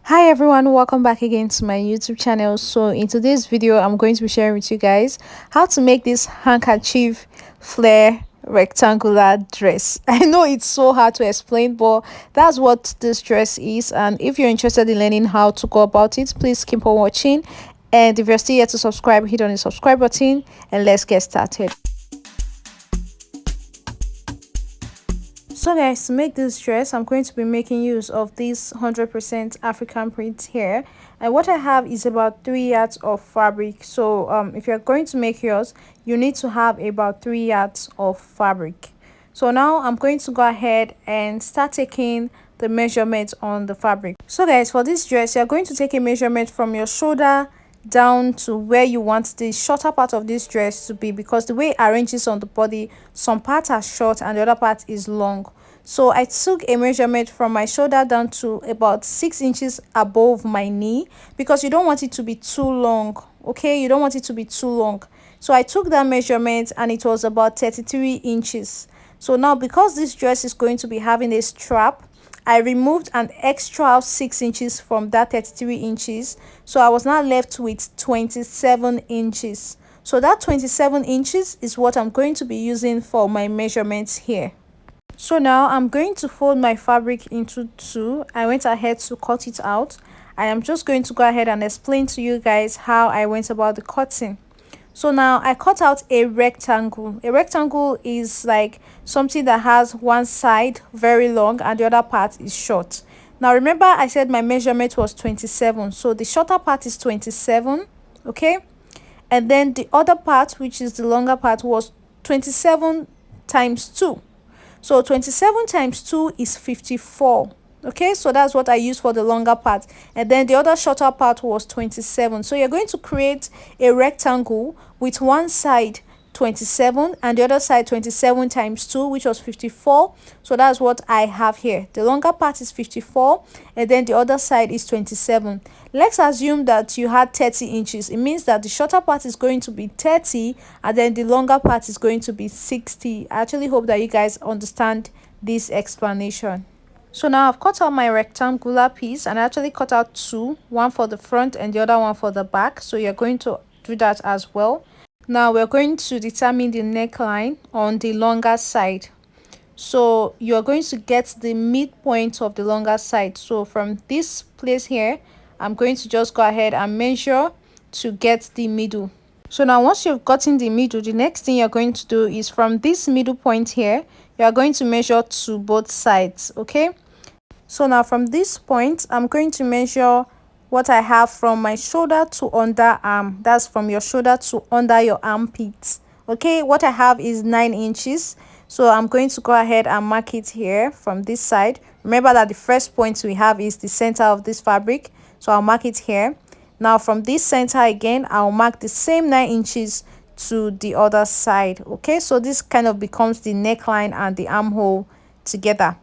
Hi everyone, welcome back again to my YouTube channel. So in today's video I'm going to be sharing with you guys how to make this handkerchief flare rectangular dress. I know it's so hard to explain, but that's what this dress is, and if you're interested in learning how to go about it, please keep on watching. And if you're still yet to subscribe, hit on the subscribe button and let's get started. So guys, to make this dress I'm going to be making use of this 100% African print here, and what I have is about 3 yards of fabric. So if you're going to make yours, you need to have about 3 yards of fabric. So now I'm going to go ahead and start taking the measurement on the fabric. So guys, for this dress you're going to take a measurement from your shoulder down to where you want the shorter part of this dress to be, because the way it arranges on the body, some parts are short and the other part is long. So I took a measurement from my shoulder down to about 6 inches above my knee, because you don't want it to be too long. Okay, you don't want it to be too long. So I took that measurement and it was about 33 inches. So now, because this dress is going to be having a strap, I removed an extra 6 inches from that 33 inches. So I was now left with 27 inches. So that 27 inches is what I'm going to be using for my measurements here. So now I'm going to fold my fabric into two. I went ahead to cut it out. I am just going to go ahead and explain to you guys how I went about the cutting. So now I cut out a rectangle. A rectangle is like something that has one side very long and the other part is short. Now remember I said my measurement was 27. So the shorter part is 27, okay? And then the other part, which is the longer part, was 27 times 2. So 27 times 2 is 54. Okay, so that's what I used for the longer part, and then the other shorter part was 27. So you're going to create a rectangle with one side 27 and the other side 27 times 2, which was 54. So that's what I have here. The longer part is 54 and then the other side is 27. Let's assume that you had 30 inches. It means that the shorter part is going to be 30 and then the longer part is going to be 60. I actually hope that you guys understand this explanation. So now I've cut out my rectangular piece, and I actually cut out two, one for the front and the other one for the back. So you're going to do that as well. Now we're going to determine the neckline on the longer side. So you're going to get the midpoint of the longer side. So from this place here, I'm going to just go ahead and measure to get the middle. So now once you've gotten the middle, the next thing you're going to do is from this middle point here, you are going to measure to both sides. Okay, so now from this point I'm going to measure what I have from my shoulder to underarm. That's from your shoulder to under your armpit. Okay, what I have is 9 inches. So I'm going to go ahead and mark it here from this side. Remember that the first point we have is the center of this fabric, so I'll mark it here. Now from this center again, I'll mark the same 9 inches to the other side. Okay, so this kind of becomes the neckline and the armhole together,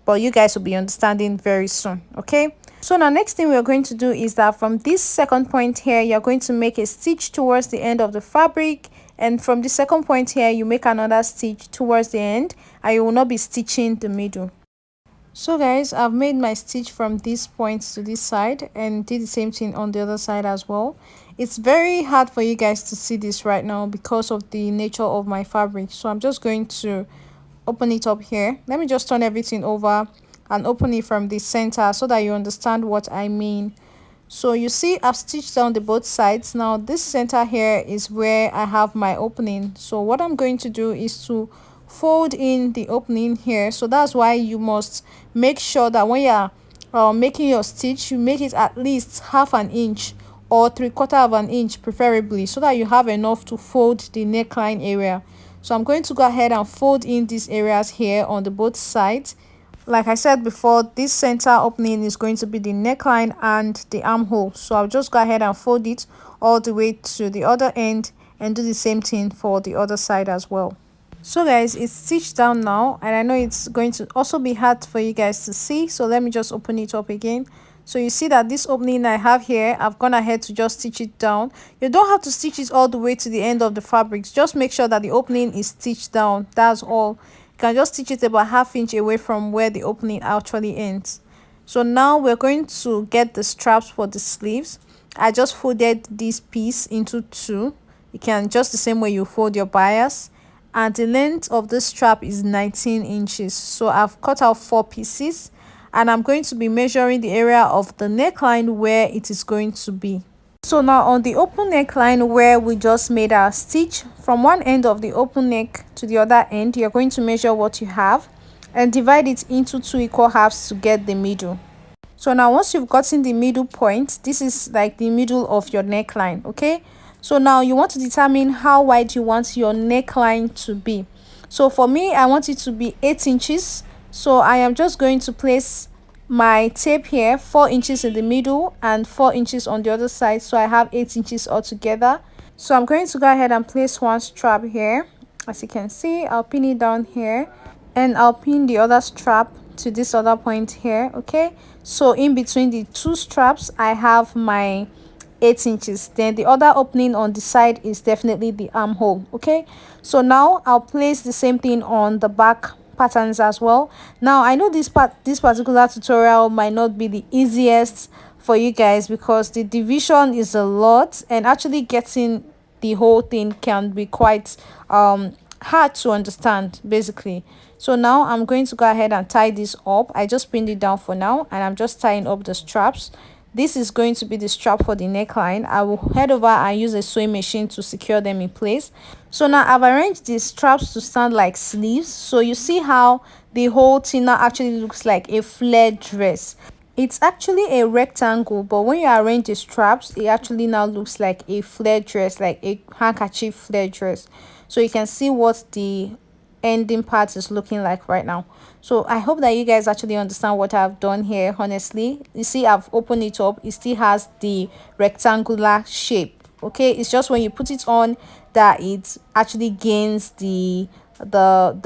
but you guys will be understanding very soon. Okay, so now next thing we're going to do is that from this second point here, you're going to make a stitch towards the end of the fabric, and from the second point here you make another stitch towards the end, and you will not be stitching the middle. So guys, I've made my stitch from this point to this side and did the same thing on the other side as well. It's very hard for you guys to see this right now because of the nature of my fabric, so I'm just going to open it up here. Let me just turn everything over and open it from the center so that you understand what I mean. So you see I've stitched down the both sides. Now this center here is where I have my opening. So what I'm going to do is to fold in the opening here. So that's why you must make sure that when you're making your stitch, you make it at least half an inch or 3/4 of an inch preferably, so that you have enough to fold the neckline area. So I'm going to go ahead and fold in these areas here on the both sides. Like I said before, this center opening is going to be the neckline and the armhole. So I'll just go ahead and fold it all the way to the other end and do the same thing for the other side as well. So guys, it's stitched down now, and I know it's going to also be hard for you guys to see, so let me just open it up again. So you see that this opening I have here, I've gone ahead to just stitch it down. You don't have to stitch it all the way to the end of the fabrics. Just make sure that the opening is stitched down. That's all. You can just stitch it about ½ inch away from where the opening actually ends. So now we're going to get the straps for the sleeves. I just folded this piece into two. You can just the same way you fold your bias, and the length of this strap is 19 inches. So I've cut out 4 pieces, and I'm going to be measuring the area of the neckline where it is going to be. So now on the open neckline where we just made our stitch, from one end of the open neck to the other end, you're going to measure what you have and divide it into 2 equal halves to get the middle. So now once you've gotten the middle point, this is like the middle of your neckline. Okay, so now you want to determine how wide you want your neckline to be. So for me, I want it to be 8 inches. So I am just going to place my tape here, 4 inches in the middle and 4 inches on the other side, so I have 8 inches altogether. So I'm going to go ahead and place one strap here. As you can see, I'll pin it down here, and I'll pin the other strap to this other point here. Okay, so in between the two straps I have my 8 inches. Then the other opening on the side is definitely the armhole. Okay, so now I'll place the same thing on the back patterns as well. Now I know this particular tutorial might not be the easiest for you guys because the division is a lot, and actually getting the whole thing can be quite hard to understand basically. So now I'm going to go ahead and tie this up. I just pinned it down for now, and I'm just tying up the straps. This is going to be the strap for the neckline. I will head over and use a sewing machine to secure them in place. So now I've arranged these straps to stand like sleeves. So you see how the whole thing now actually looks like a flared dress. It's actually a rectangle, but when you arrange the straps, it actually now looks like a flared dress, like a handkerchief flared dress. So you can see what the ending part is looking like right now. So I hope that you guys actually understand what I've done here. Honestly, you see I've opened it up, it still has the rectangular shape. Okay, it's just when you put it on that it actually gains the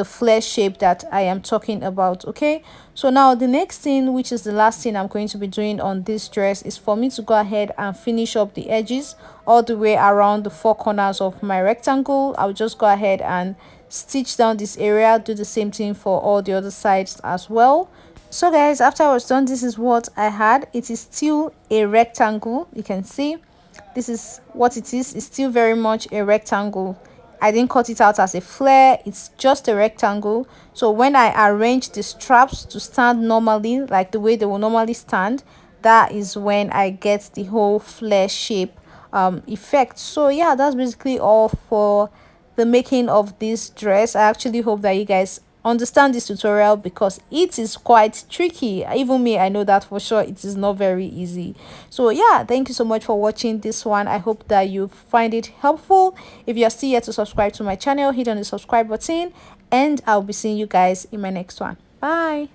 flare shape that I am talking about. Okay, so now the next thing, which is the last thing I'm going to be doing on this dress, is for me to go ahead and finish up the edges all the way around the 4 corners of my rectangle. I'll just go ahead and stitch down this area, do the same thing for all the other sides as well. So guys, after I was done, this is what I had. It is still a rectangle. You can see this is what it is. It's still very much a rectangle. I didn't cut it out as a flare, it's just a rectangle. So when I arrange the straps to stand normally, like the way they will normally stand, that is when I get the whole flare shape effect. So yeah, that's basically all for the making of this dress. I actually hope that you guys understand this tutorial because it is quite tricky. Even me, I know that for sure it is not very easy. So yeah, thank you so much for watching this one. I hope that you find it helpful. If you are still yet to subscribe to my channel, hit on the subscribe button, and I'll be seeing you guys in my next one. Bye.